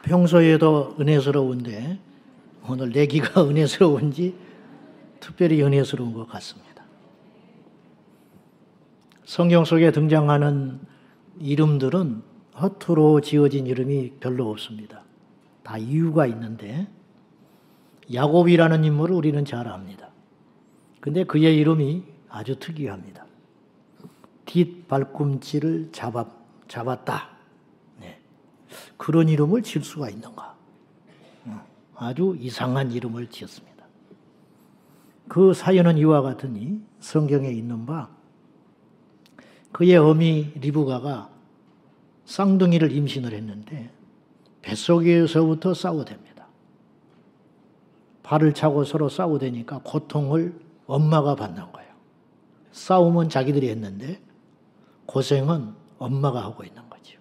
평소에도 은혜스러운데 오늘 내기가 은혜스러운지 특별히 은혜스러운 것 같습니다. 성경 속에 등장하는 이름들은 허투루 지어진 이름이 별로 없습니다. 다 이유가 있는데 야곱이라는 인물을 우리는 잘 압니다. 근데 그의 이름이 아주 특이합니다. 뒷발꿈치를 잡았다. 네. 그런 이름을 지을 수가 있는가? 아주 이상한 이름을 지었습니다. 그 사연은 이와 같으니 성경에 있는 바 그의 어미 리브가가 쌍둥이를 임신을 했는데 뱃속에서부터 싸우댑니다. 발을 차고 서로 싸우대니까 고통을 엄마가 받는 거예요. 싸움은 자기들이 했는데 고생은 엄마가 하고 있는 거죠.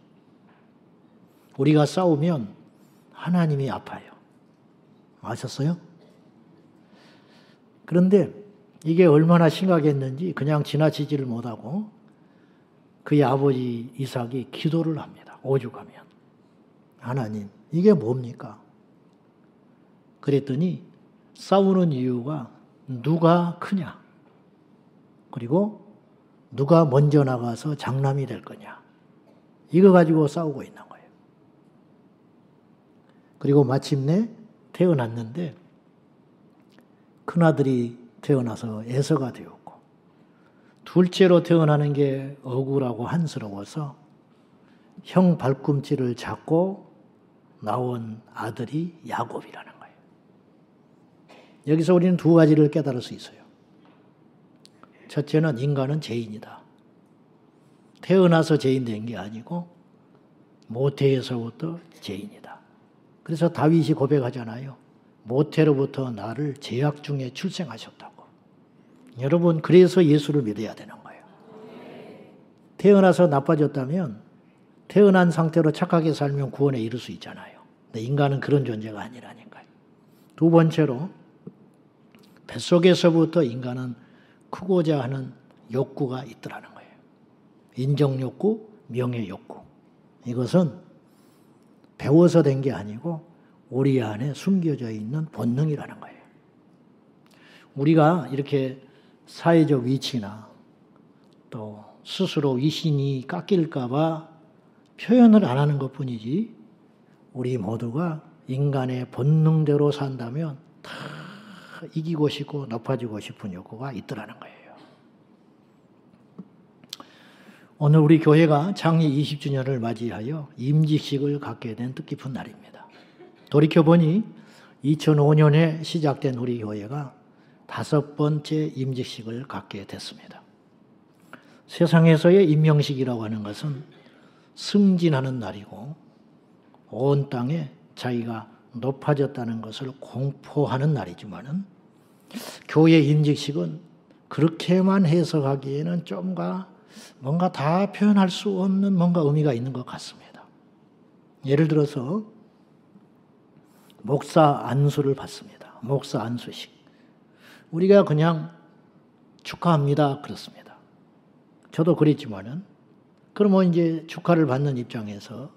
우리가 싸우면 하나님이 아파요. 아셨어요? 그런데 이게 얼마나 심각했는지 그냥 지나치지를 못하고 그의 아버지 이삭이 기도를 합니다. 오죽하면. 하나님, 이게 뭡니까? 그랬더니 싸우는 이유가 누가 크냐? 그리고 누가 먼저 나가서 장남이 될 거냐? 이거 가지고 싸우고 있는 거예요. 그리고 마침내 태어났는데 큰아들이 태어나서 에서가 되었고 둘째로 태어나는 게 억울하고 한스러워서 형 발꿈치를 잡고 나온 아들이 야곱이라는 거예요. 여기서 우리는 두 가지를 깨달을 수 있어요. 첫째는 인간은 죄인이다. 태어나서 죄인된 게 아니고 모태에서부터 죄인이다. 그래서 다윗이 고백하잖아요. 모태로부터 나를 죄악 중에 출생하셨다고. 여러분, 그래서 예수를 믿어야 되는 거예요. 태어나서 나빠졌다면 태어난 상태로 착하게 살면 구원에 이를 수 있잖아요. 근데 인간은 그런 존재가 아니라니까요. 두 번째로 뱃속에서부터 인간은 크고자 하는 욕구가 있더라는 거예요. 인정욕구, 명예욕구. 이것은 배워서 된 게 아니고 우리 안에 숨겨져 있는 본능이라는 거예요. 우리가 이렇게 사회적 위치나 또 스스로 위신이 깎일까 봐 표현을 안 하는 것뿐이지 우리 모두가 인간의 본능대로 산다면 다 이기고 싶고 높아지고 싶은 욕구가 있더라는 거예요. 오늘 우리 교회가 창립 20주년을 맞이하여 임직식을 갖게 된 뜻깊은 날입니다. 돌이켜보니 2005년에 시작된 우리 교회가 5번째 임직식을 갖게 됐습니다. 세상에서의 임명식이라고 하는 것은 승진하는 날이고 온 땅에 자기가 높아졌다는 것을 공포하는 날이지만은 교회 임직식은 그렇게만 해석하기에는 뭔가 다 표현할 수 없는 뭔가 의미가 있는 것 같습니다. 예를 들어서 목사 안수를 받습니다. 목사 안수식. 우리가 그냥 축하합니다 그렇습니다. 저도 그랬지만은 그러면 이제 축하를 받는 입장에서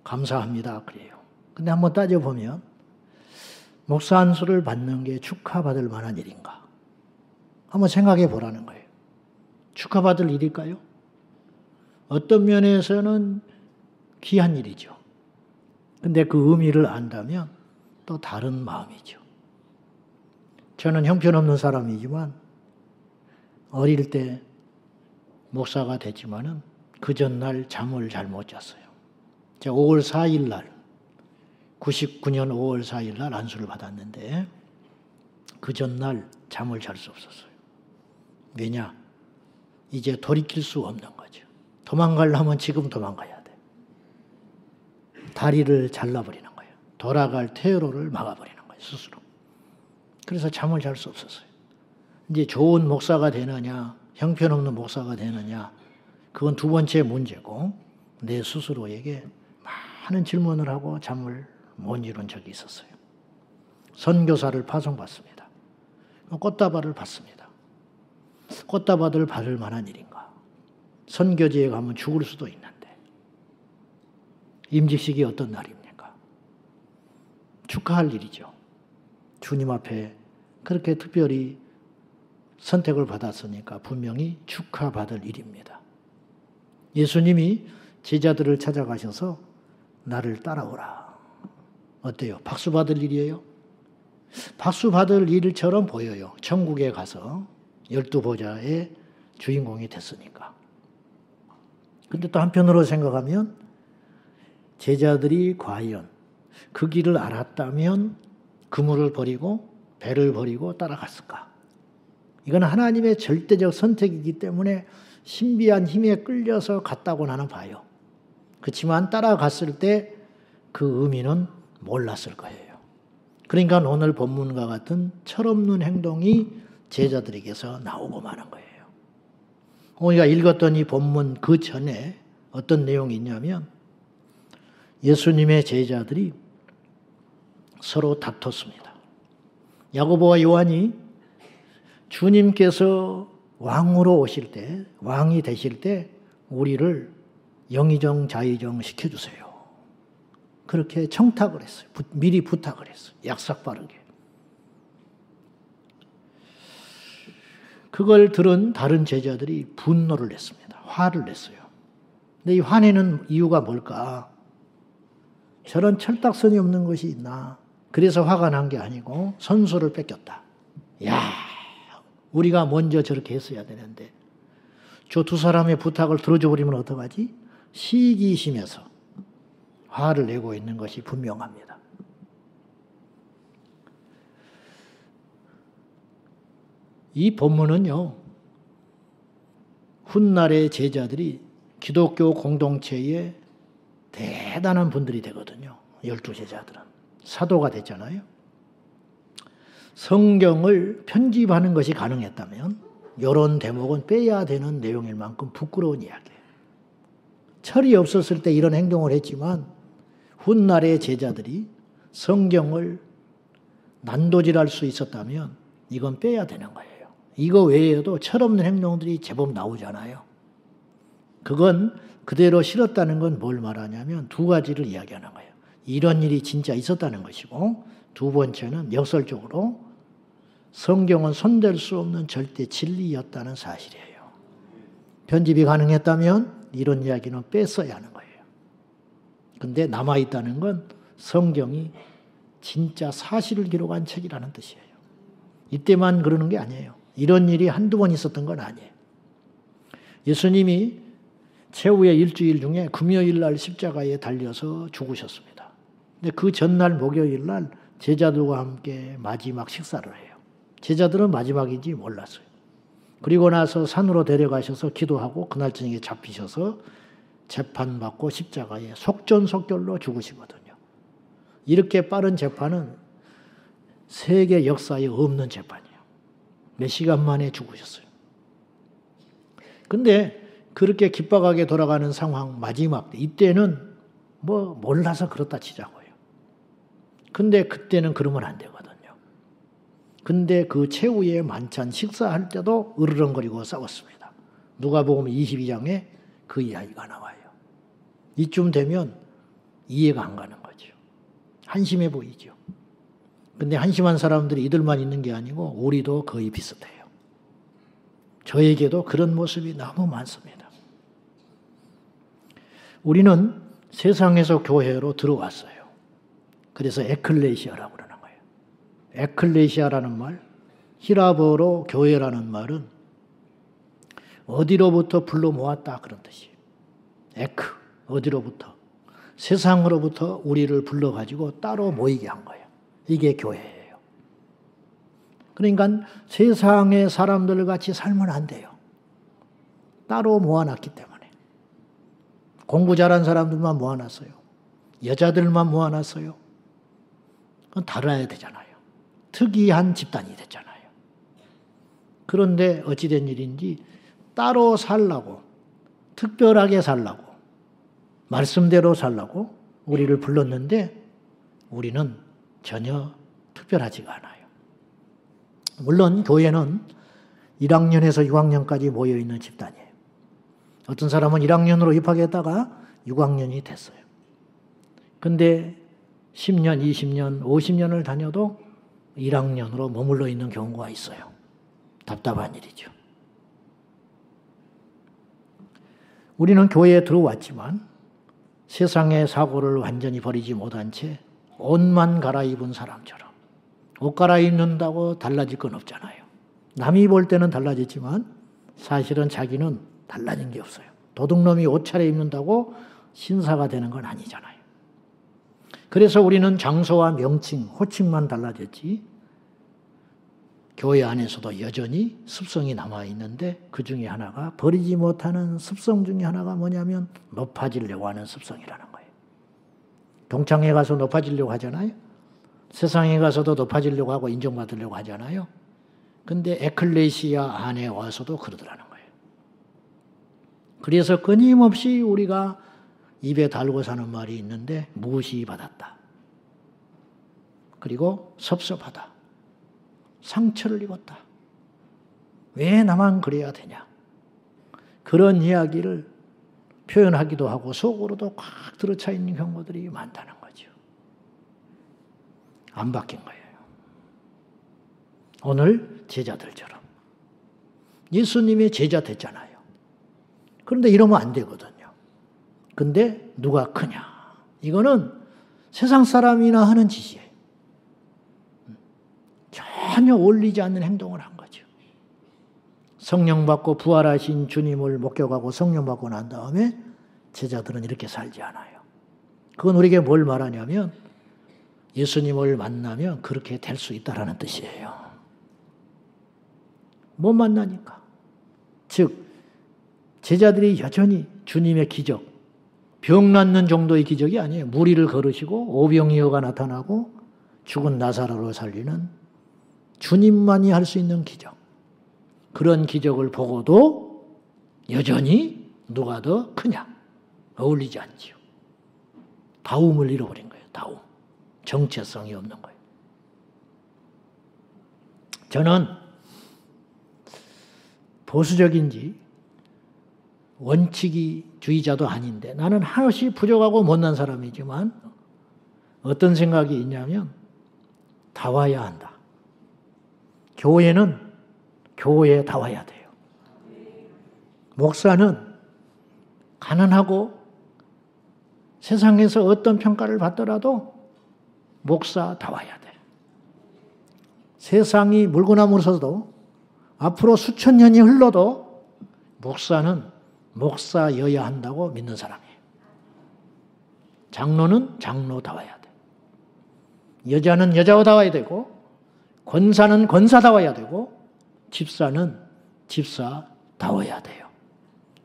감사합니다 그래요. 근데 한번 따져보면 목사 안수를 받는 게 축하받을 만한 일인가? 한번 생각해 보라는 거예요. 축하받을 일일까요? 어떤 면에서는 귀한 일이죠. 근데 그 의미를 안다면 또 다른 마음이죠. 저는 형편없는 사람이지만 어릴 때 목사가 됐지만은 그 전날 잠을 잘 못 잤어요. 제가 5월 4일 날 99년 5월 4일 날 안수를 받았는데 그 전날 잠을 잘 수 없었어요. 왜냐? 이제 돌이킬 수 없는 거죠. 도망가려면 지금 도망가야 돼. 다리를 잘라버리는 거예요. 돌아갈 퇴로를 막아버리는 거예요. 스스로. 그래서 잠을 잘 수 없었어요. 이제 좋은 목사가 되느냐 형편없는 목사가 되느냐 그건 두 번째 문제고 내 스스로에게 많은 질문을 하고 잠을 못 이룬 적이 있었어요. 선교사를 파송받습니다. 꽃다발을 받습니다. 꽃다발을 받을 만한 일인가? 선교지에 가면 죽을 수도 있는데 임직식이 어떤 날입니까? 축하할 일이죠. 주님 앞에 그렇게 특별히 선택을 받았으니까 분명히 축하받을 일입니다. 예수님이 제자들을 찾아가셔서 나를 따라오라. 어때요? 박수 받을 일이에요? 박수 받을 일처럼 보여요. 천국에 가서 12보좌의 주인공이 됐으니까. 근데 또 한편으로 생각하면 제자들이 과연 그 길을 알았다면 그물을 버리고 배를 버리고 따라갔을까? 이건 하나님의 절대적 선택이기 때문에 신비한 힘에 끌려서 갔다고 나는 봐요. 그렇지만 따라갔을 때 그 의미는 몰랐을 거예요. 그러니까 오늘 본문과 같은 철없는 행동이 제자들에게서 나오고 마는 거예요. 우리가 읽었던 이 본문 그 전에 어떤 내용이 있냐면 예수님의 제자들이 서로 다퉜습니다. 야고보와 요한이 주님께서 왕으로 오실 때, 왕이 되실 때 우리를 영의정 자의정 시켜주세요. 그렇게 청탁을 했어요. 미리 부탁을 했어요. 약삭 빠르게. 그걸 들은 다른 제자들이 분노를 냈습니다. 화를 냈어요. 근데 이 화내는 이유가 뭘까? 저런 철딱선이 없는 것이 있나? 그래서 화가 난 게 아니고 선수를 뺏겼다. 야, 우리가 먼저 저렇게 했어야 되는데 저 두 사람의 부탁을 들어줘 버리면 어떡하지? 시기심에서 화를 내고 있는 것이 분명합니다. 이 본문은요, 훗날의 제자들이 기독교 공동체의 대단한 분들이 되거든요. 12제자들은. 사도가 됐잖아요. 성경을 편집하는 것이 가능했다면 이런 대목은 빼야 되는 내용일 만큼 부끄러운 이야기예요. 철이 없었을 때 이런 행동을 했지만 훗날의 제자들이 성경을 난도질할 수 있었다면 이건 빼야 되는 거예요. 이거 외에도 철없는 행동들이 제법 나오잖아요. 그건 그대로 싫었다는 건 뭘 말하냐면 두 가지를 이야기하는 거예요. 이런 일이 진짜 있었다는 것이고 두 번째는 역설적으로 성경은 손댈 수 없는 절대 진리였다는 사실이에요. 편집이 가능했다면 이런 이야기는 뺐어야 하는 거예요. 근데 남아있다는 건 성경이 진짜 사실을 기록한 책이라는 뜻이에요. 이때만 그러는 게 아니에요. 이런 일이 한두 번 있었던 건 아니에요. 예수님이 최후의 일주일 중에 금요일 날 십자가에 달려서 죽으셨습니다. 근데 그 전날 목요일 날 제자들과 함께 마지막 식사를 해요. 제자들은 마지막인지 몰랐어요. 그리고 나서 산으로 데려가셔서 기도하고 그날 저녁에 잡히셔서 재판받고 십자가에 속전속결로 죽으시거든요. 이렇게 빠른 재판은 세계 역사에 없는 재판이에요. 몇 시간 만에 죽으셨어요. 근데 그렇게 기뻐하게 돌아가는 상황 마지막 때 이때는 뭐 몰라서 그렇다 치자고요. 근데 그때는 그러면 안 되거든요. 근데 그 최후의 만찬 식사할 때도 으르렁거리고 싸웠습니다. 누가복음 22장에 그 이야기가 나와요. 이쯤 되면 이해가 안 가는 거죠. 한심해 보이죠. 근데 한심한 사람들이 이들만 있는 게 아니고 우리도 거의 비슷해요. 저에게도 그런 모습이 너무 많습니다. 우리는 세상에서 교회로 들어왔어요. 그래서 에클레시아라고 그러는 거예요. 에클레시아라는 말, 히라보로 교회라는 말은 어디로부터 불러 모았다 그런 뜻이에요. 에크, 어디로부터? 세상으로부터 우리를 불러가지고 따로 모이게 한 거예요. 이게 교회예요. 그러니까 세상의 사람들 같이 살면 안 돼요. 따로 모아놨기 때문에. 공부 잘한 사람들만 모아놨어요. 여자들만 모아놨어요. 그건 달라야 되잖아요. 특이한 집단이 됐잖아요. 그런데 어찌된 일인지 따로 살라고, 특별하게 살라고, 말씀대로 살라고 우리를 불렀는데 우리는 전혀 특별하지가 않아요. 물론 교회는 1학년에서 6학년까지 모여있는 집단이에요. 어떤 사람은 1학년으로 입학했다가 6학년이 됐어요. 근데 10년, 20년, 50년을 다녀도 1학년으로 머물러 있는 경우가 있어요. 답답한 일이죠. 우리는 교회에 들어왔지만 세상의 사고를 완전히 버리지 못한 채 옷만 갈아입은 사람처럼 옷 갈아입는다고 달라질 건 없잖아요. 남이 볼 때는 달라졌지만 사실은 자기는 달라진 게 없어요. 도둑놈이 옷 차려입는다고 신사가 되는 건 아니잖아요. 그래서 우리는 장소와 명칭, 호칭만 달라졌지 교회 안에서도 여전히 습성이 남아있는데 그 중에 하나가 버리지 못하는 습성 중에 하나가 뭐냐면 높아지려고 하는 습성이라는 거예요. 동창회 가서 높아지려고 하잖아요. 세상에 가서도 높아지려고 하고 인정받으려고 하잖아요. 근데 에클레시아 안에 와서도 그러더라는 거예요. 그래서 끊임없이 우리가 입에 달고 사는 말이 있는데 무시받았다. 그리고 섭섭하다. 상처를 입었다. 왜 나만 그래야 되냐. 그런 이야기를 표현하기도 하고 속으로도 꽉 들어차 있는 경우들이 많다는 거죠. 안 바뀐 거예요. 오늘 제자들처럼. 예수님의 제자 됐잖아요. 그런데 이러면 안 되거든요. 근데 누가 크냐. 이거는 세상 사람이나 하는 짓이에요. 전혀 어울리지 않는 행동을 한 거죠. 성령 받고 부활하신 주님을 목격하고 성령 받고 난 다음에 제자들은 이렇게 살지 않아요. 그건 우리에게 뭘 말하냐면 예수님을 만나면 그렇게 될 수 있다라는 뜻이에요. 못 만나니까. 즉 제자들이 여전히 주님의 기적, 병 낫는 정도의 기적이 아니에요. 무리를 걸으시고 오병이어가 나타나고 죽은 나사로를 살리는 주님만이 할 수 있는 기적. 그런 기적을 보고도 여전히 누가 더 크냐. 어울리지 않지요. 다움을 잃어버린 거예요. 다움. 정체성이 없는 거예요. 저는 보수적인지 원칙주의자도 아닌데 나는 한없이 부족하고 못난 사람이지만 어떤 생각이 있냐면 다 와야 한다. 교회는 교회에 다 와야 돼요. 목사는 가난하고 세상에서 어떤 평가를 받더라도 목사 다 와야 돼. 세상이 물구나무로 서도 앞으로 수천 년이 흘러도 목사는 목사여야 한다고 믿는 사람이에요. 장로는 장로다워야 돼. 여자는 여자다워야 되고 권사는 권사다워야 되고 집사는 집사다워야 돼요.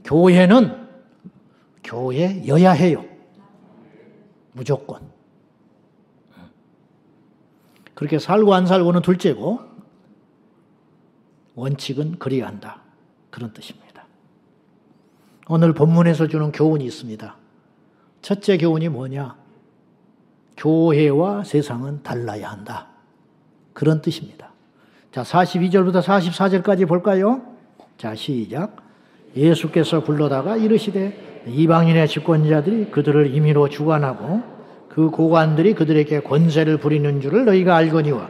교회는 교회여야 해요. 무조건. 그렇게 살고 안 살고는 둘째고 원칙은 그래야 한다. 그런 뜻입니다. 오늘 본문에서 주는 교훈이 있습니다. 첫째 교훈이 뭐냐? 교회와 세상은 달라야 한다. 그런 뜻입니다. 자, 42절부터 44절까지 볼까요? 자, 시작. 예수께서 불러다가 이르시되 이방인의 집권자들이 그들을 임의로 주관하고 그 고관들이 그들에게 권세를 부리는 줄을 너희가 알거니와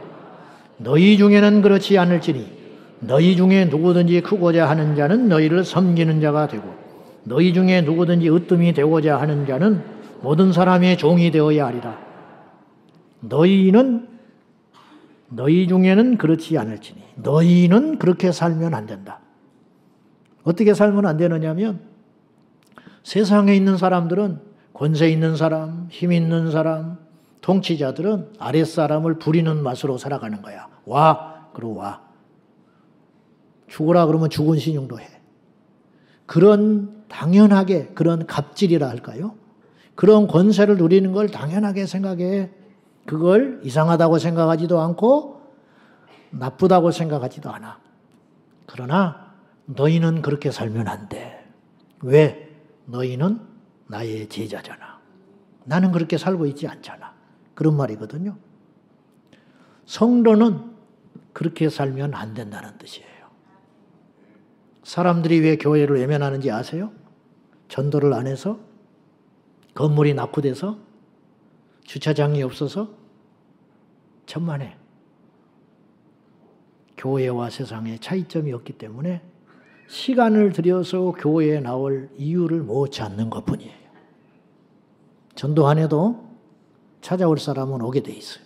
너희 중에는 그렇지 않을지니 너희 중에 누구든지 크고자 하는 자는 너희를 섬기는 자가 되고 너희 중에 누구든지 으뜸이 되고자 하는 자는 모든 사람의 종이 되어야 하리라. 너희 중에는 그렇지 않을지니 너희는 그렇게 살면 안 된다. 어떻게 살면 안 되느냐면 세상에 있는 사람들은 권세 있는 사람, 힘 있는 사람, 통치자들은 아랫사람을 부리는 맛으로 살아가는 거야. 와, 그러고 와. 죽어라 그러면 죽은 신용도 해. 그런 당연하게 그런 갑질이라 할까요? 그런 권세를 누리는 걸 당연하게 생각해. 그걸 이상하다고 생각하지도 않고 나쁘다고 생각하지도 않아. 그러나 너희는 그렇게 살면 안 돼. 왜? 너희는 나의 제자잖아. 나는 그렇게 살고 있지 않잖아. 그런 말이거든요. 성도는 그렇게 살면 안 된다는 뜻이에요. 사람들이 왜 교회를 외면하는지 아세요? 전도를 안 해서? 건물이 낙후돼서? 주차장이 없어서 천만에 교회와 세상에 차이점이 없기 때문에 시간을 들여서 교회에 나올 이유를 못 찾는 것뿐이에요. 전도 안 해도 찾아올 사람은 오게 돼 있어요.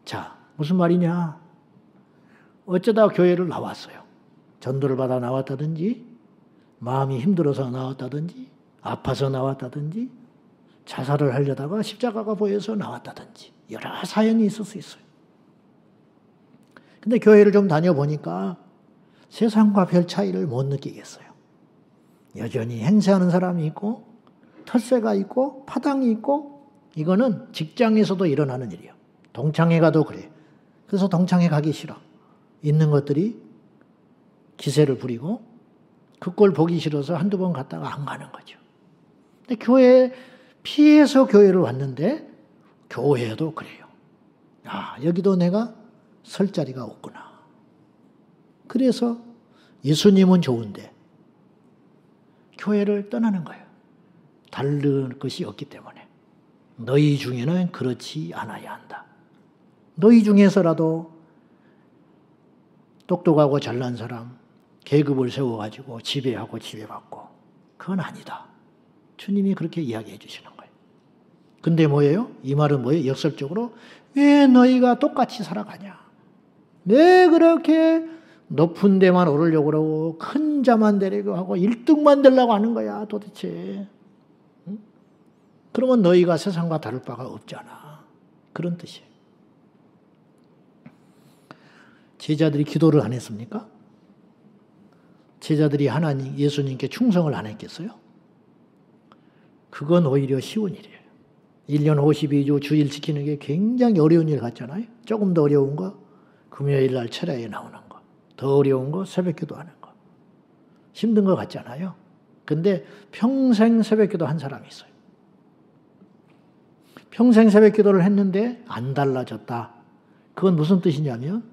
자, 무슨 말이냐? 어쩌다 교회를 나왔어요. 전도를 받아 나왔다든지, 마음이 힘들어서 나왔다든지, 아파서 나왔다든지, 자살을 하려다가 십자가가 보여서 나왔다든지, 여러 사연이 있을 수 있어요. 근데 교회를 좀 다녀보니까 세상과 별 차이를 못 느끼겠어요. 여전히 행세하는 사람이 있고, 텃세가 있고, 파당이 있고, 이거는 직장에서도 일어나는 일이에요. 동창회 가도 그래요. 그래서 동창회 가기 싫어. 있는 것들이 기세를 부리고 그 꼴 보기 싫어서 한두 번 갔다가 안 가는 거죠. 근데 교회 피해서 교회를 왔는데 교회도 그래요. 아, 여기도 내가 설 자리가 없구나. 그래서 예수님은 좋은데 교회를 떠나는 거예요. 다른 것이 없기 때문에. 너희 중에는 그렇지 않아야 한다. 너희 중에서라도 똑똑하고 잘난 사람, 계급을 세워가지고 지배하고 지배받고 그건 아니다. 주님이 그렇게 이야기해 주시는 거예요. 근데 뭐예요? 이 말은 뭐예요? 역설적으로 왜 너희가 똑같이 살아가냐? 왜 그렇게 높은 데만 오르려고 그러고 큰 자만 되려고 하고 1등만 되려고 하는 거야 도대체. 응? 그러면 너희가 세상과 다를 바가 없잖아. 그런 뜻이에요. 제자들이 기도를 안 했습니까? 제자들이 하나님, 예수님께 충성을 안 했겠어요? 그건 오히려 쉬운 일이에요. 1년 52주 주일 지키는 게 굉장히 어려운 일 같잖아요. 조금 더 어려운 거 금요일 날 철야에 나오는 거. 더 어려운 거 새벽 기도하는 거. 힘든 거 같잖아요. 근데 평생 새벽 기도 한 사람이 있어요. 평생 새벽 기도를 했는데 안 달라졌다. 그건 무슨 뜻이냐면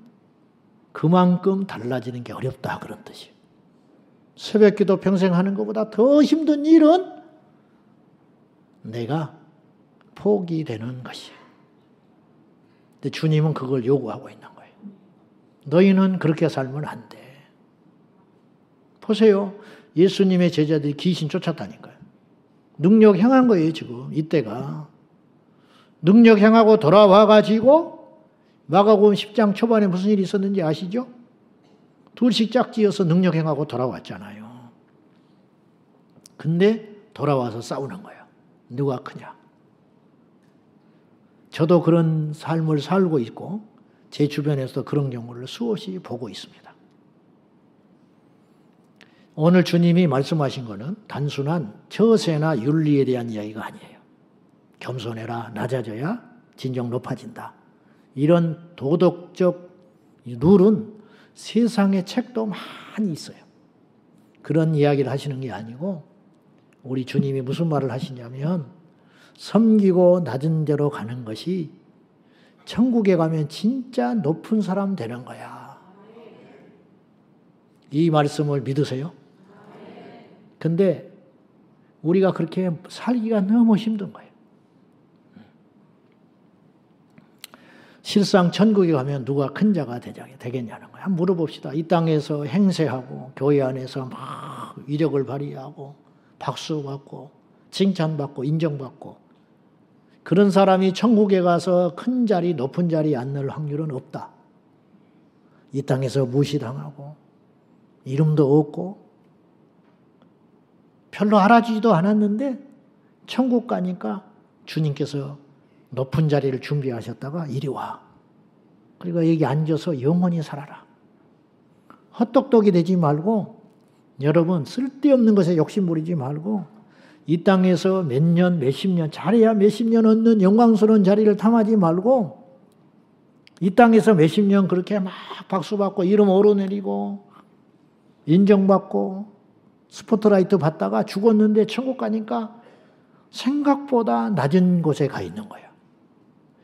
그만큼 달라지는 게 어렵다 그런 뜻이에요. 새벽 기도 평생 하는 것보다 더 힘든 일은 내가 포기되는 것이에요. 근데 주님은 그걸 요구하고 있는 거예요. 너희는 그렇게 살면 안 돼. 보세요. 예수님의 제자들이 귀신 쫓았다니까요. 능력 행한 거예요 지금 이때가. 능력 행하고 돌아와가지고 마가복음 10장 초반에 무슨 일이 있었는지 아시죠? 둘씩 짝지어서 능력 행하고 돌아왔잖아요. 근데 돌아와서 싸우는 거예요. 누가 크냐? 저도 그런 삶을 살고 있고 제 주변에서 그런 경우를 수없이 보고 있습니다. 오늘 주님이 말씀하신 것은 단순한 처세나 윤리에 대한 이야기가 아니에요. 겸손해라, 낮아져야 진정 높아진다. 이런 도덕적 룰은 세상의 책도 많이 있어요. 그런 이야기를 하시는 게 아니고 우리 주님이 무슨 말을 하시냐면 섬기고 낮은 데로 가는 것이 천국에 가면 진짜 높은 사람 되는 거야. 이 말씀을 믿으세요? 근데 우리가 그렇게 살기가 너무 힘든 거예요. 실상 천국에 가면 누가 큰 자가 되겠냐는 거예요. 한번 물어봅시다. 이 땅에서 행세하고 교회 안에서 막 위력을 발휘하고 박수받고 칭찬받고 인정받고 그런 사람이 천국에 가서 큰 자리 높은 자리에 앉을 확률은 없다. 이 땅에서 무시당하고 이름도 없고 별로 알아주지도 않았는데 천국 가니까 주님께서 높은 자리를 준비하셨다가 이리 와. 그리고 여기 앉아서 영원히 살아라. 헛똑똑이 되지 말고 여러분 쓸데없는 것에 욕심 부리지 말고 이 땅에서 몇 년, 몇십 년 잘해야 몇십 년 얻는 영광스러운 자리를 탐하지 말고 이 땅에서 몇십 년 그렇게 막 박수받고 이름 오르내리고 인정받고 스포트라이트 받다가 죽었는데 천국 가니까 생각보다 낮은 곳에 가 있는 거예요.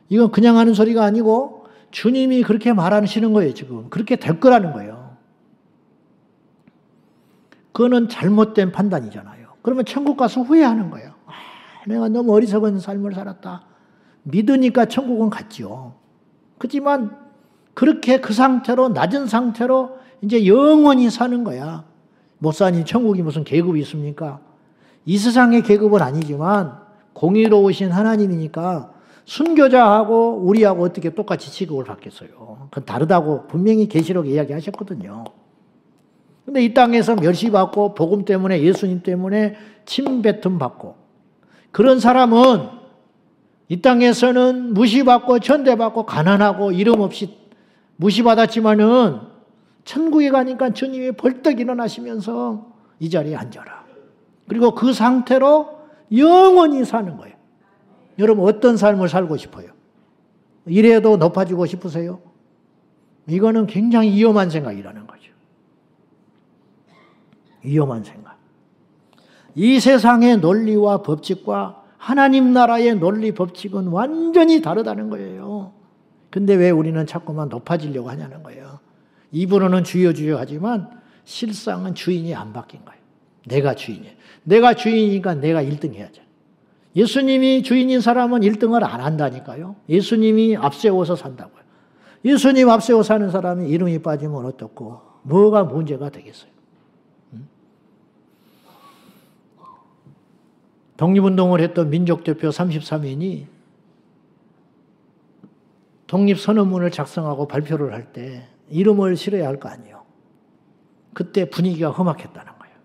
이건 그냥 하는 소리가 아니고 주님이 그렇게 말하시는 거예요. 지금 그렇게 될 거라는 거예요. 그거는 잘못된 판단이잖아요. 그러면 천국 가서 후회하는 거예요. 아, 내가 너무 어리석은 삶을 살았다. 믿으니까 천국은 갔지요. 그렇지만 그렇게 그 상태로 낮은 상태로 이제 영원히 사는 거야. 목사님 천국이 무슨 계급이 있습니까? 이 세상의 계급은 아니지만 공의로우신 하나님이니까 순교자하고 우리하고 어떻게 똑같이 취급을 받겠어요. 그건 다르다고 분명히 계시록 이야기하셨거든요. 근데 이 땅에서 멸시받고 복음 때문에 예수님 때문에 침뱉음 받고 그런 사람은 이 땅에서는 무시받고 천대받고 가난하고 이름 없이 무시받았지만은 천국에 가니까 주님이 벌떡 일어나시면서 이 자리에 앉아라. 그리고 그 상태로 영원히 사는 거예요. 여러분 어떤 삶을 살고 싶어요? 이래도 높아지고 싶으세요? 이거는 굉장히 위험한 생각이라는 거죠. 위험한 생각. 이 세상의 논리와 법칙과 하나님 나라의 논리 법칙은 완전히 다르다는 거예요. 근데 왜 우리는 자꾸만 높아지려고 하냐는 거예요. 입으로는 주여 주여 하지만 실상은 주인이 안 바뀐 거예요. 내가 주인이에요. 내가 주인이니까 내가 1등 해야죠. 예수님이 주인인 사람은 1등을 안 한다니까요. 예수님이 앞세워서 산다고요. 예수님 앞세워 사는 사람이 이름이 빠지면 어떻고 뭐가 문제가 되겠어요. 독립운동을 했던 민족대표 33인이 독립선언문을 작성하고 발표를 할 때 이름을 실어야 할 거 아니에요. 그때 분위기가 험악했다는 거예요.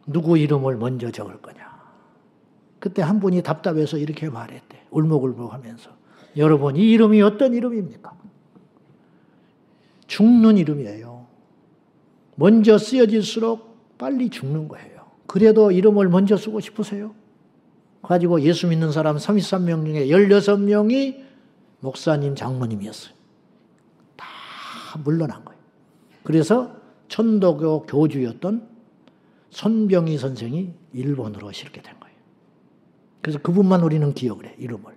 누구 이름을 먼저 적을 거냐. 그때 한 분이 답답해서 이렇게 말했대. 울먹울먹 하면서. 여러분, 이 이름이 어떤 이름입니까? 죽는 이름이에요. 먼저 쓰여질수록 빨리 죽는 거예요. 그래도 이름을 먼저 쓰고 싶으세요? 가지고 예수 믿는 사람 33명 중에 16명이 목사님, 장모님이었어요. 다 물러난 거예요. 그래서 천도교 교주였던 손병희 선생이 일본으로 실게 된 거예요. 그래서 그분만 우리는 기억을 해, 이름을.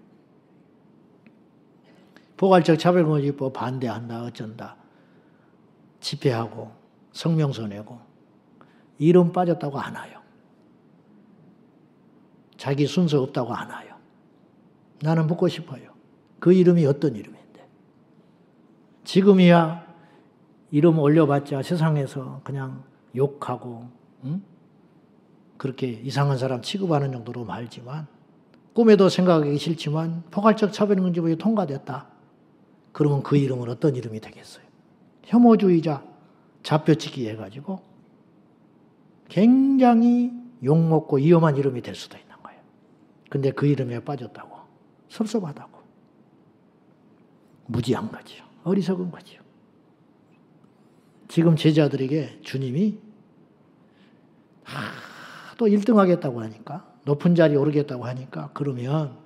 포괄적 차별금지법 반대한다, 어쩐다. 집회하고 성명서 내고 이름 빠졌다고 안 와요. 자기 순서 없다고 안 와요. 나는 묻고 싶어요. 그 이름이 어떤 이름인데? 지금이야 이름 올려봤자 세상에서 그냥 욕하고 그렇게 이상한 사람 취급하는 정도로 말지만 꿈에도 생각하기 싫지만 포괄적 차별금지법이 통과됐다. 그러면 그 이름은 어떤 이름이 되겠어요? 혐오주의자, 좌표찍기 해가지고 굉장히 욕먹고 위험한 이름이 될 수도 있는 거예요. 근데 그 이름에 빠졌다고. 섭섭하다고. 무지한 거죠. 어리석은 거죠. 지금 제자들에게 주님이 또 1등 하겠다고 하니까 높은 자리에 오르겠다고 하니까 그러면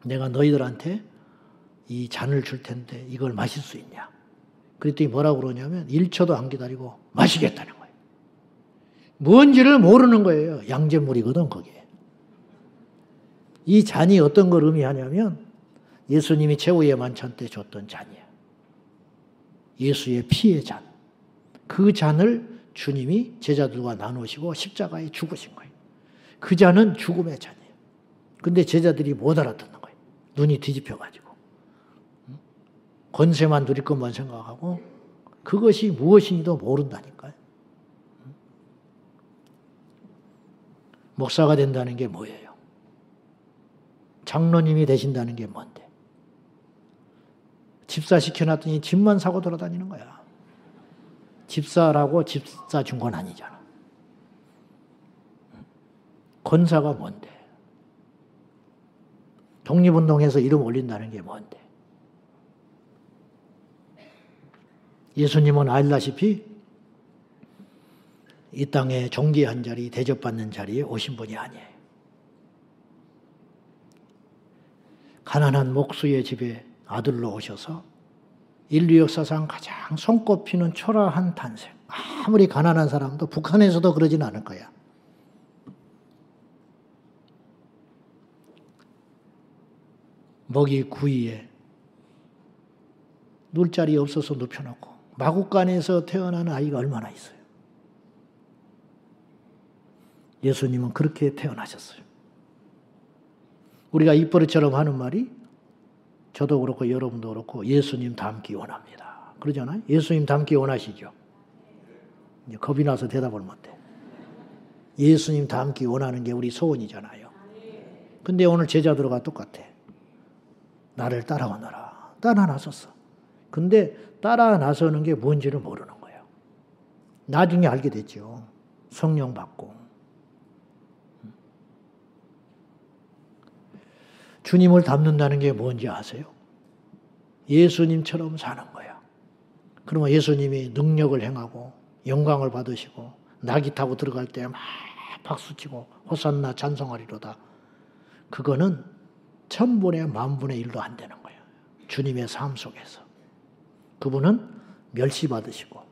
내가 너희들한테 이 잔을 줄 텐데 이걸 마실 수 있냐. 그랬더니 뭐라고 그러냐면 1초도 안 기다리고 마시겠다는 거예요. 뭔지를 모르는 거예요. 양잿물이거든 거기에. 이 잔이 어떤 걸 의미하냐면 예수님이 최후의 만찬 때 줬던 잔이에요. 예수의 피의 잔. 그 잔을 주님이 제자들과 나누시고 십자가에 죽으신 거예요. 그 잔은 죽음의 잔이에요. 근데 제자들이 못 알아듣는 거예요. 눈이 뒤집혀가지고. 권세만 누릴 것만 생각하고 그것이 무엇인지도 모른다니까요. 목사가 된다는 게 뭐예요? 장로님이 되신다는 게 뭔데? 집사 시켜놨더니 집만 사고 돌아다니는 거야. 집사라고 집사 준 건 아니잖아. 권사가 뭔데? 독립운동해서 이름 올린다는 게 뭔데? 예수님은 알다시피 이 땅에 존귀한 자리, 대접받는 자리에 오신 분이 아니에요. 가난한 목수의 집에 아들로 오셔서 인류 역사상 가장 손꼽히는 초라한 탄생. 아무리 가난한 사람도 북한에서도 그러지는 않을 거야. 먹이 구이에 놀 자리 없어서 눕혀놓고 마국간에서 태어난 아이가 얼마나 있어요. 예수님은 그렇게 태어나셨어요. 우리가 입버릇처럼 하는 말이 저도 그렇고 여러분도 그렇고 예수님 닮기 원합니다. 그러잖아요. 예수님 닮기 원하시죠? 이제 겁이 나서 대답을 못해. 예수님 닮기 원하는 게 우리 소원이잖아요. 근데 오늘 제자들과 똑같아. 나를 따라오너라. 따라 나섰어. 근데 따라 나서는 게 뭔지를 모르는 거예요. 나중에 알게 됐죠. 성령 받고. 주님을 닮는다는 게 뭔지 아세요? 예수님처럼 사는 거야. 그러면 예수님이 능력을 행하고 영광을 받으시고 낙이 타고 들어갈 때 막 박수치고 호산나 찬송하리로다. 그거는 1000분의 10,000분의 1도 안 되는 거예요. 주님의 삶 속에서. 그분은 멸시받으시고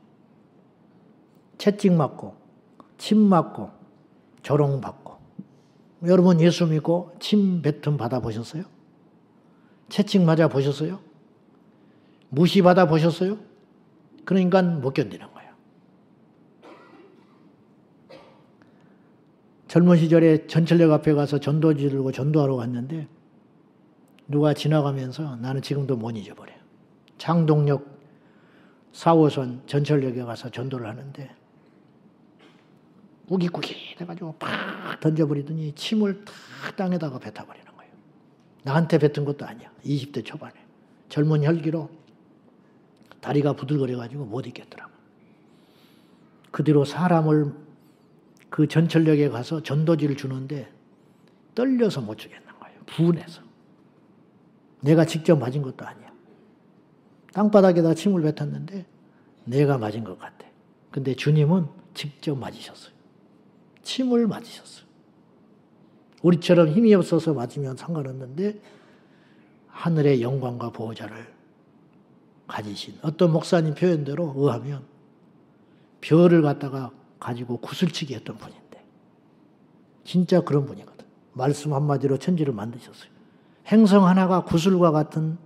채찍 맞고 침 맞고 조롱받고. 여러분 예수 믿고 침 뱉음 받아보셨어요? 채찍 맞아 보셨어요? 무시 받아 보셨어요? 그러니까 못 견디는 거예요. 젊은 시절에 전철역 앞에 가서 전도지 들고 전도하러 갔는데 누가 지나가면서 나는 지금도 못 잊어버려요. 창동역 4호선 전철역에 가서 전도를 하는데 우깃우깃 해가지고 팍 던져버리더니 침을 탁 땅에다가 뱉어버리는 거예요. 나한테 뱉은 것도 아니야. 20대 초반에. 젊은 혈기로 다리가 부들거려가지고 못 있겠더라고. 그 뒤로 사람을 그 전철역에 가서 전도지를 주는데 떨려서 못 주겠는 거예요. 분해서. 내가 직접 맞은 것도 아니야. 땅바닥에다 침을 뱉었는데 내가 맞은 것 같아. 근데 주님은 직접 맞으셨어요. 침을 맞으셨어요. 우리처럼 힘이 없어서 맞으면 상관없는데 하늘의 영광과 보호자를 가지신 어떤 목사님 표현대로 의하면 별을 갖다가 가지고 구슬치기 했던 분인데 진짜 그런 분이거든. 말씀 한마디로 천지를 만드셨어요. 행성 하나가 구슬과 같은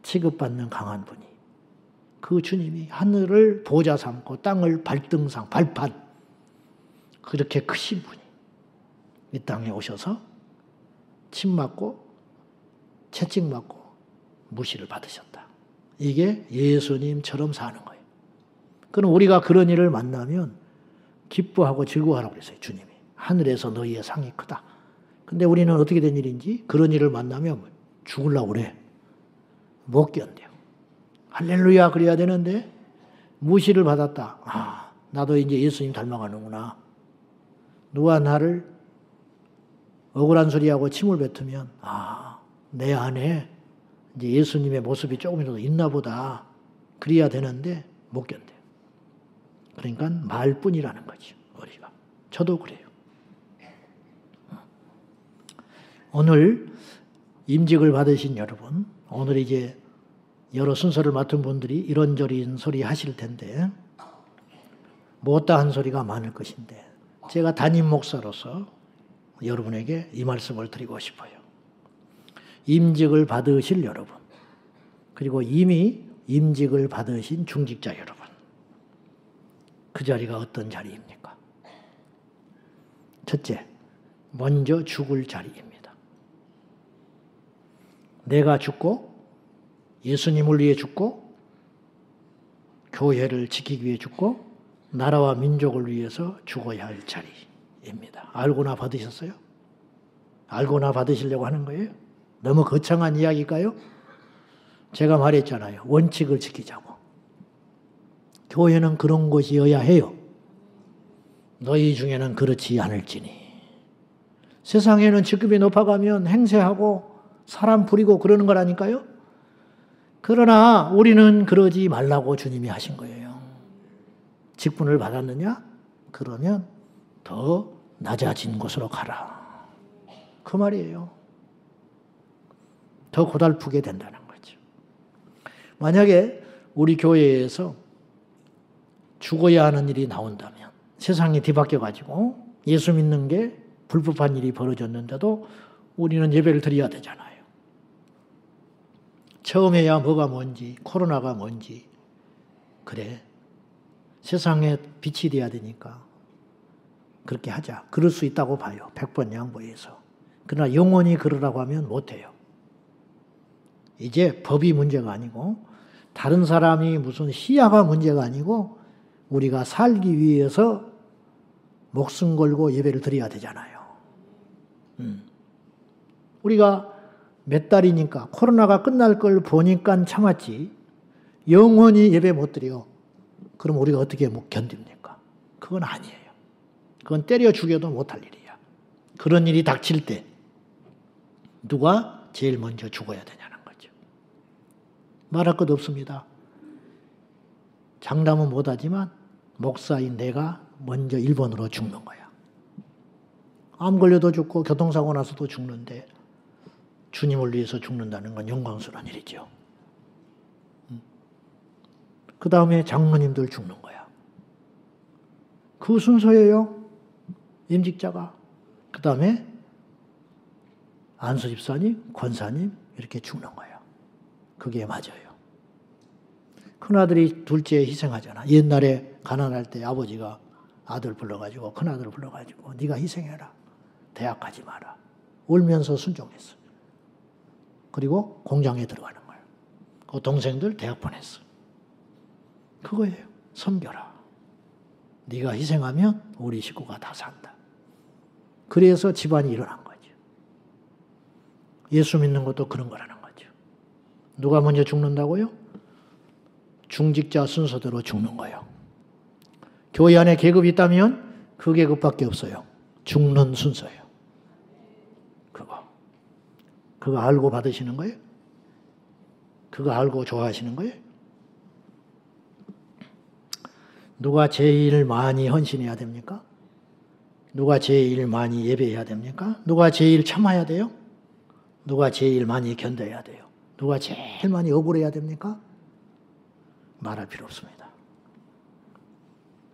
취급받는 강한 분이 그 주님이 하늘을 보좌 삼고 땅을 발등상, 발판 그렇게 크신 분이 이 땅에 오셔서 침 맞고 채찍 맞고 무시를 받으셨다. 이게 예수님처럼 사는 거예요. 그럼 우리가 그런 일을 만나면 기뻐하고 즐거워하라고 그랬어요. 주님이. 하늘에서 너희의 상이 크다. 근데 우리는 어떻게 된 일인지 그런 일을 만나면 죽으려고 그래. 못 견뎌요. 할렐루야 그래야 되는데 무시를 받았다. 아, 나도 이제 예수님 닮아가는구나. 누가 나를 억울한 소리하고 침을 뱉으면 아, 내 안에 이제 예수님의 모습이 조금이라도 있나 보다. 그래야 되는데 못 견뎌요. 그러니까 말뿐이라는 거죠. 우리가. 저도 그래요. 오늘 임직을 받으신 여러분, 오늘 이제 여러 순서를 맡은 분들이 이런저런 소리 하실 텐데 못다한 소리가 많을 것인데 제가 담임 목사로서 여러분에게 이 말씀을 드리고 싶어요. 임직을 받으실 여러분, 그리고 이미 임직을 받으신 중직자 여러분, 그 자리가 어떤 자리입니까? 첫째, 먼저 죽을 자리입니다. 내가 죽고 예수님을 위해 죽고 교회를 지키기 위해 죽고 나라와 민족을 위해서 죽어야 할 자리입니다. 알고나 받으셨어요? 알고나 받으시려고 하는 거예요? 너무 거창한 이야기일까요? 제가 말했잖아요. 원칙을 지키자고. 교회는 그런 곳이어야 해요. 너희 중에는 그렇지 않을지니. 세상에는 직급이 높아가면 행세하고 사람 부리고 그러는 거라니까요. 그러나 우리는 그러지 말라고 주님이 하신 거예요. 직분을 받았느냐? 그러면 더 낮아진 곳으로 가라. 그 말이에요. 더 고달프게 된다는 거죠. 만약에 우리 교회에서 죽어야 하는 일이 나온다면 세상이 뒤바뀌어가지고 예수 믿는 게 불법한 일이 벌어졌는데도 우리는 예배를 드려야 되잖아요. 처음에야 뭐가 뭔지, 코로나가 뭔지, 그래. 세상에 빛이 돼야 되니까 그렇게 하자. 그럴 수 있다고 봐요. 100번 양보해서. 그러나 영원히 그러라고 하면 못해요. 이제 법이 문제가 아니고 다른 사람이 무슨 시야가 문제가 아니고 우리가 살기 위해서 목숨 걸고 예배를 드려야 되잖아요. 우리가 몇 달이니까 코로나가 끝날 걸 보니까 참았지 영원히 예배 못 드려. 그럼 우리가 어떻게 견딥니까? 그건 아니에요. 그건 때려 죽여도 못할 일이야. 그런 일이 닥칠 때 누가 제일 먼저 죽어야 되냐는 거죠. 말할 것 없습니다. 장담은 못하지만 목사인 내가 먼저 일본으로 죽는 거야. 암 걸려도 죽고 교통사고 나서도 죽는데 주님을 위해서 죽는다는 건 영광스러운 일이죠. 그 다음에 장로님들 죽는 거야. 그 순서예요. 임직자가. 그 다음에 안수집사님, 권사님 이렇게 죽는 거예요. 그게 맞아요. 큰아들이 둘째 희생하잖아. 옛날에 가난할 때 아버지가 아들 불러가지고 큰아들 불러가지고 네가 희생해라. 대학 가지 마라. 울면서 순종했어. 그리고 공장에 들어가는 거예요. 그 동생들 대학 보냈어. 그거예요. 섬겨라. 네가 희생하면 우리 식구가 다 산다. 그래서 집안이 일어난 거죠. 예수 믿는 것도 그런 거라는 거죠. 누가 먼저 죽는다고요? 중직자 순서대로 죽는 거예요. 교회 안에 계급이 있다면 그 계급밖에 없어요. 죽는 순서예요. 그거 알고 받으시는 거예요? 그거 알고 좋아하시는 거예요? 누가 제일 많이 헌신해야 됩니까? 누가 제일 많이 예배해야 됩니까? 누가 제일 참아야 돼요? 누가 제일 많이 견뎌야 돼요? 누가 제일 많이 억울해야 됩니까? 말할 필요 없습니다.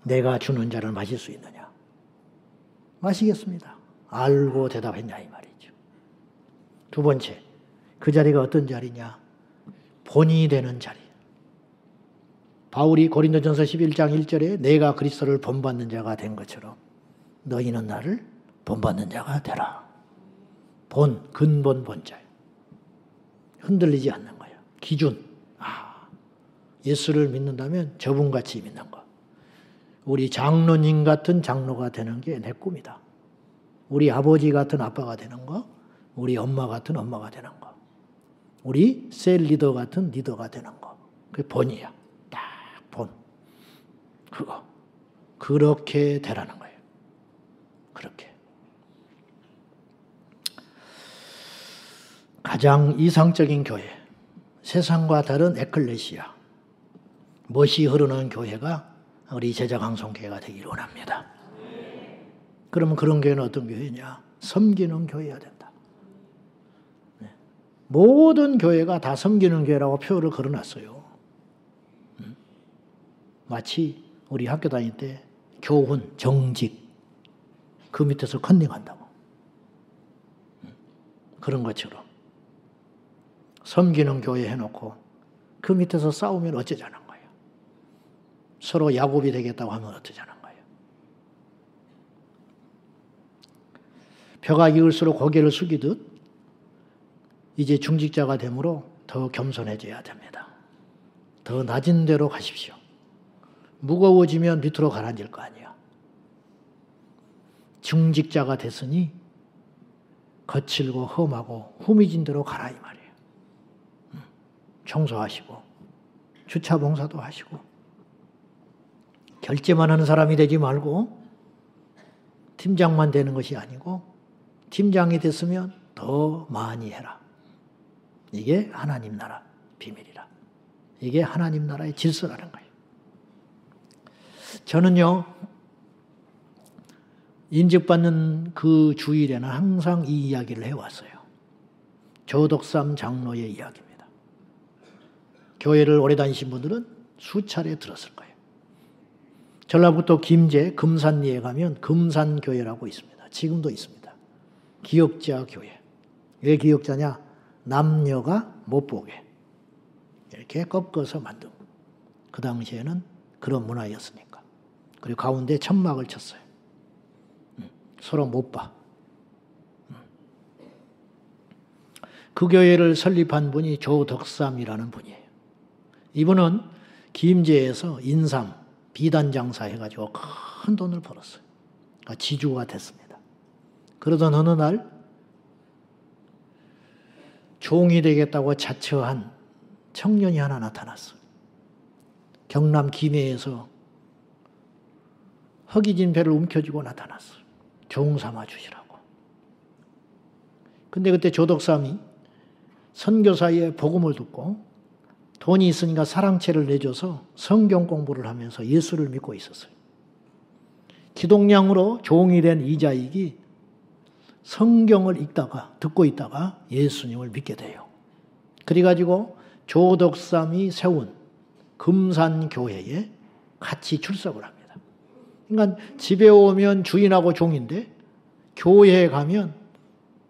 내가 주는 자를 마실 수 있느냐? 마시겠습니다. 알고 대답했냐 이 말이죠. 두 번째, 그 자리가 어떤 자리냐? 본이 되는 자리. 바울이 고린도전서 11장 1절에 내가 그리스도를 본받는 자가 된 것처럼 너희는 나를 본받는 자가 되라. 본, 근본 본자예요. 흔들리지 않는 거예요. 기준. 예수를 믿는다면 저분같이 믿는 거. 우리 장로님 같은 장로가 되는 게 내 꿈이다. 우리 아버지 같은 아빠가 되는 거. 우리 엄마 같은 엄마가 되는 거. 우리 셀 리더 같은 리더가 되는 거. 그게 본이야. 딱 본. 그거. 그렇게 되라는 거예요. 그렇게. 가장 이상적인 교회. 세상과 다른 에클레시아. 멋이 흐르는 교회가 우리 제자강성교회가 되기를 원합니다. 그러면 그런 교회는 어떤 교회냐? 섬기는 교회여야 된다. 모든 교회가 다 섬기는 교회라고 표를 걸어놨어요. 마치 우리 학교 다닐 때 교훈, 정직 그 밑에서 컨닝한다고. 그런 것처럼 섬기는 교회 해놓고 그 밑에서 싸우면 어쩌자는 거예요. 서로 야곱이 되겠다고 하면 어쩌자는 거예요. 벼가 익을수록 고개를 숙이듯 이제 중직자가 되므로 더 겸손해져야 됩니다. 더 낮은 데로 가십시오. 무거워지면 밑으로 가라앉을 거 아니야. 중직자가 됐으니 거칠고 험하고 후미진 데로 가라 이 말이에요. 청소하시고 주차 봉사도 하시고 결제만 하는 사람이 되지 말고 팀장만 되는 것이 아니고 팀장이 됐으면 더 많이 해라. 이게 하나님 나라 비밀이라. 이게 하나님 나라의 질서라는 거예요. 저는요, 인직받는 그 주일에는 항상 이 이야기를 해왔어요. 조덕삼 장로의 이야기입니다. 교회를 오래 다니신 분들은 수차례 들었을 거예요. 전라북도 김제 금산리에 가면 금산교회라고 있습니다. 지금도 있습니다. 기역자 교회. 왜 기역자냐? 남녀가 못 보게 이렇게 꺾어서 만든. 그 당시에는 그런 문화였으니까. 그리고 가운데 천막을 쳤어요. 서로 못 봐. 그 교회를 설립한 분이 조덕삼이라는 분이에요. 이분은 김제에서 인삼, 비단 장사 해가지고 큰 돈을 벌었어요. 그러니까 지주가 됐습니다. 그러던 어느 날 종이 되겠다고 자처한 청년이 하나 나타났어요. 경남 김해에서 허기진 배를 움켜쥐고 나타났어요. 종 삼아 주시라고. 근데 그때 조덕삼이 선교사의 복음을 듣고 돈이 있으니까 사랑채를 내줘서 성경 공부를 하면서 예수를 믿고 있었어요. 기독량으로 종이 된 이자익이 성경을 듣고 있다가 예수님을 믿게 돼요. 그래가지고 조덕삼이 세운 금산교회에 같이 출석을 합니다. 그러니까 집에 오면 주인하고 종인데 교회에 가면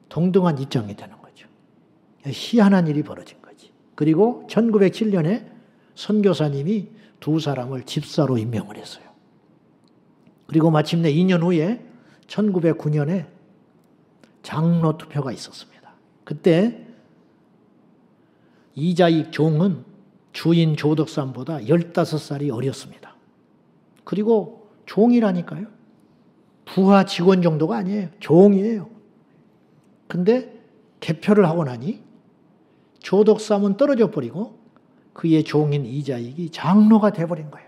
동등한 입장이 되는 거죠. 희한한 일이 벌어진 거지. 그리고 1907년에 선교사님이 두 사람을 집사로 임명을 했어요. 그리고 마침내 2년 후에 1909년에 장로 투표가 있었습니다. 그때 이자익 종은 주인 조덕삼보다 15살이 어렸습니다. 그리고 종이라니까요. 부하 직원 정도가 아니에요. 종이에요. 근데 개표를 하고 나니 조덕삼은 떨어져 버리고 그의 종인 이자익이 장로가 돼버린 거예요.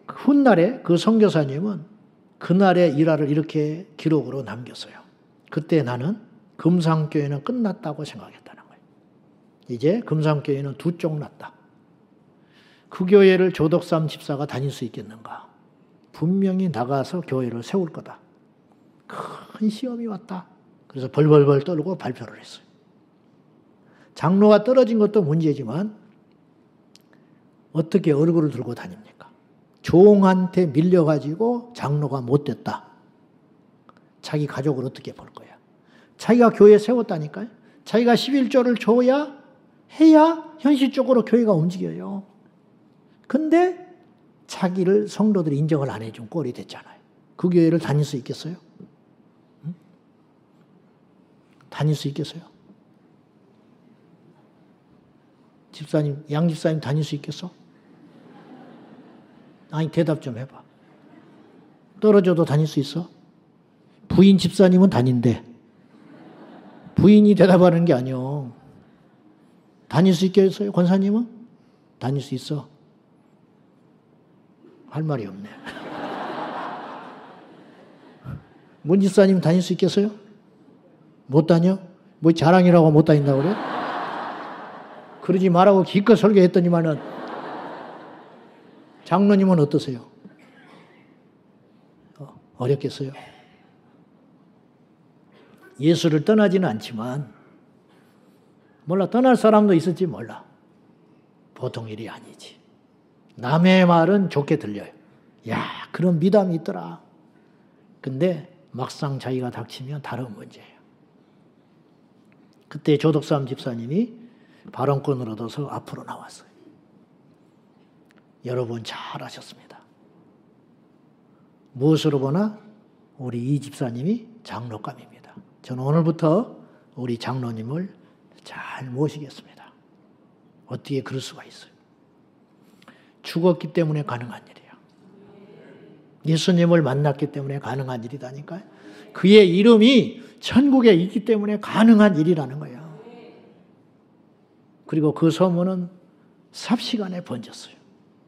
훗날에 그 선교사님은 그날의 일화를 이렇게 기록으로 남겼어요. 그때 나는 금산교회는 끝났다고 생각했다는 거예요. 이제 금산교회는 두 쪽 났다. 그 교회를 조덕삼 집사가 다닐 수 있겠는가? 분명히 나가서 교회를 세울 거다. 큰 시험이 왔다. 그래서 벌벌벌 떨고 발표를 했어요. 장로가 떨어진 것도 문제지만 어떻게 얼굴을 들고 다닙니까? 종한테 밀려가지고 장로가 못 됐다. 자기 가족을 어떻게 볼 거야? 자기가 교회 세웠다니까요. 자기가 11조를 줘야 해야 현실적으로 교회가 움직여요. 근데 자기를 성도들이 인정을 안 해준 꼴이 됐잖아요. 그 교회를 다닐 수 있겠어요? 응? 다닐 수 있겠어요? 집사님, 양 집사님 다닐 수 있겠어? 아니, 대답 좀 해봐. 떨어져도 다닐 수 있어? 부인 집사님은 다닌대. 부인이 대답하는 게 아니요. 다닐 수 있겠어요? 권사님은? 다닐 수 있어. 할 말이 없네. 문 집사님 다닐 수 있겠어요? 못 다녀? 뭐 자랑이라고 못 다닌다고 그래? 그러지 말라고 기껏 설교했더니만은 장로님은 어떠세요? 어렵겠어요? 예수를 떠나지는 않지만 몰라 떠날 사람도 있을지 몰라. 보통 일이 아니지. 남의 말은 좋게 들려요. 야, 그런 미담이 있더라. 근데 막상 자기가 닥치면 다른 문제예요. 그때 조덕삼 집사님이 발언권을 얻어서 앞으로 나왔어요. 여러분 잘하셨습니다. 무엇으로 보나 우리 이 집사님이 장로감입니다. 저는 오늘부터 우리 장로님을 잘 모시겠습니다. 어떻게 그럴 수가 있어요? 죽었기 때문에 가능한 일이에요. 예수님을 만났기 때문에 가능한 일이다니까요. 그의 이름이 천국에 있기 때문에 가능한 일이라는 거예요. 그리고 그 소문은 삽시간에 번졌어요.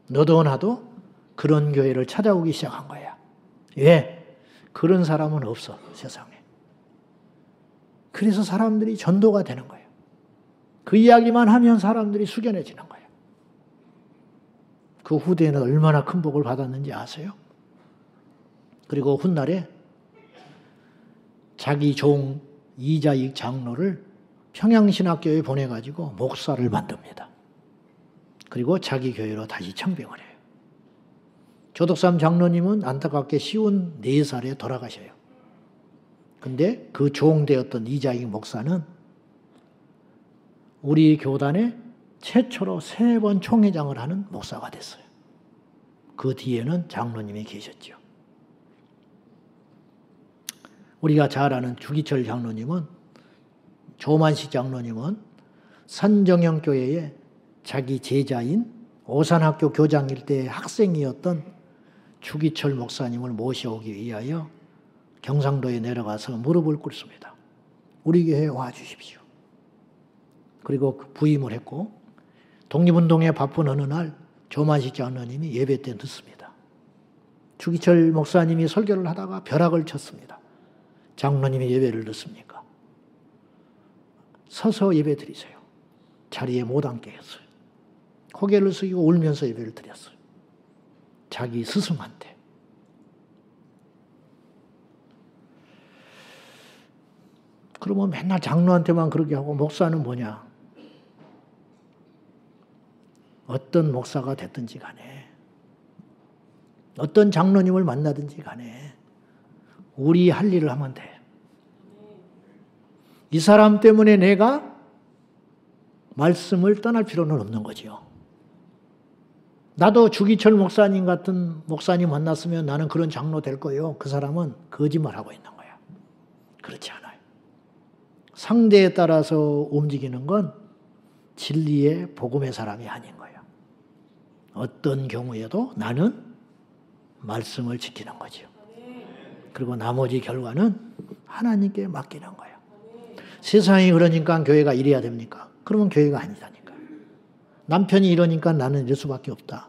너도 나도 그런 교회를 찾아오기 시작한 거야. 왜? 그런 사람은 없어, 세상에. 그래서 사람들이 전도가 되는 거예요. 그 이야기만 하면 사람들이 숙연해지는 거예요. 그 후대에는 얼마나 큰 복을 받았는지 아세요? 그리고 훗날에 자기 종 이자익 장로를 평양신학교에 보내가지고 목사를 만듭니다. 그리고 자기 교회로 다시 청빙을 해요. 조덕삼 장로님은 안타깝게 쉬운 4살에 돌아가셔요. 근데 그 종되었던 이자익 목사는 우리 교단에 최초로 3번 총회장을 하는 목사가 됐어요. 그 뒤에는 장로님이 계셨죠. 우리가 잘 아는 주기철 장로님은 조만식 장로님은 산정형교회에 자기 제자인 오산학교 교장일 때 학생이었던 주기철 목사님을 모셔오기 위하여 경상도에 내려가서 무릎을 꿇습니다. 우리 교회에 와주십시오. 그리고 부임을 했고 독립운동에 바쁜 어느 날 조만식 장로님이 예배 때 늦습니다. 주기철 목사님이 설교를 하다가 벼락을 쳤습니다. 장로님이 예배를 늦습니까? 서서 예배 드리세요. 자리에 못 앉게 했어요. 고개를 숙이고 울면서 예배를 드렸어요. 자기 스승한테. 그러면 맨날 장로한테만 그렇게 하고 목사는 뭐냐? 어떤 목사가 됐든지 간에 어떤 장로님을 만나든지 간에 우리 할 일을 하면 돼. 이 사람 때문에 내가 말씀을 떠날 필요는 없는 거지요. 나도 주기철 목사님 같은 목사님 만났으면 나는 그런 장로 될 거예요. 그 사람은 거짓말하고 있는 거야. 그렇지 않아요. 상대에 따라서 움직이는 건 진리의 복음의 사람이 아닌 거예요. 어떤 경우에도 나는 말씀을 지키는 거죠. 그리고 나머지 결과는 하나님께 맡기는 거예요. 세상이 그러니까 교회가 이래야 됩니까? 그러면 교회가 아니다니까. 남편이 이러니까 나는 이럴 수밖에 없다.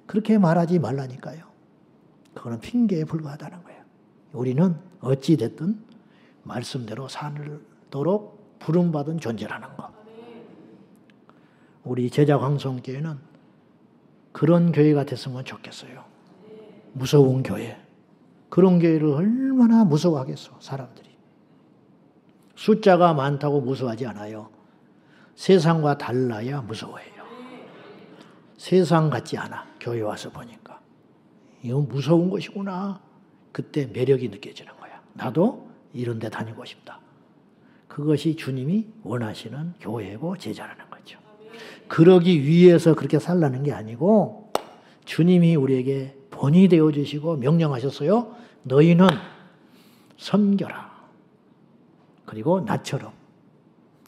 그렇게 말하지 말라니까요. 그거는 핑계에 불과하다는 거예요. 우리는 어찌 됐든 말씀대로 살도록 부름받은 존재라는 거. 우리 제자광성교회는 그런 교회가 됐으면 좋겠어요. 무서운 교회. 그런 교회를 얼마나 무서워하겠어, 사람들이. 숫자가 많다고 무서워하지 않아요. 세상과 달라야 무서워해요. 세상 같지 않아, 교회 와서 보니까. 이건 무서운 것이구나. 그때 매력이 느껴지는 거야. 나도 이런 데 다니고 싶다. 그것이 주님이 원하시는 교회고 제자라는 거죠. 그러기 위해서 그렇게 살라는 게 아니고 주님이 우리에게 본이 되어주시고 명령하셨어요. 너희는 섬겨라. 그리고 나처럼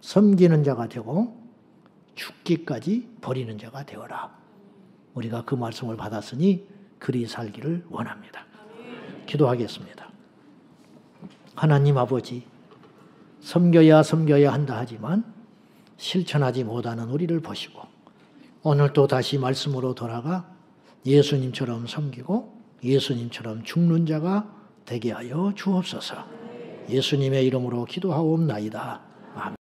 섬기는 자가 되고 죽기까지 버리는 자가 되어라. 우리가 그 말씀을 받았으니 그리 살기를 원합니다. 기도하겠습니다. 하나님 아버지, 섬겨야 한다 하지만 실천하지 못하는 우리를 보시고 오늘 또 다시 말씀으로 돌아가 예수님처럼 섬기고 예수님처럼 죽는 자가 되게 하여 주옵소서. 예수님의 이름으로 기도하옵나이다. 아멘.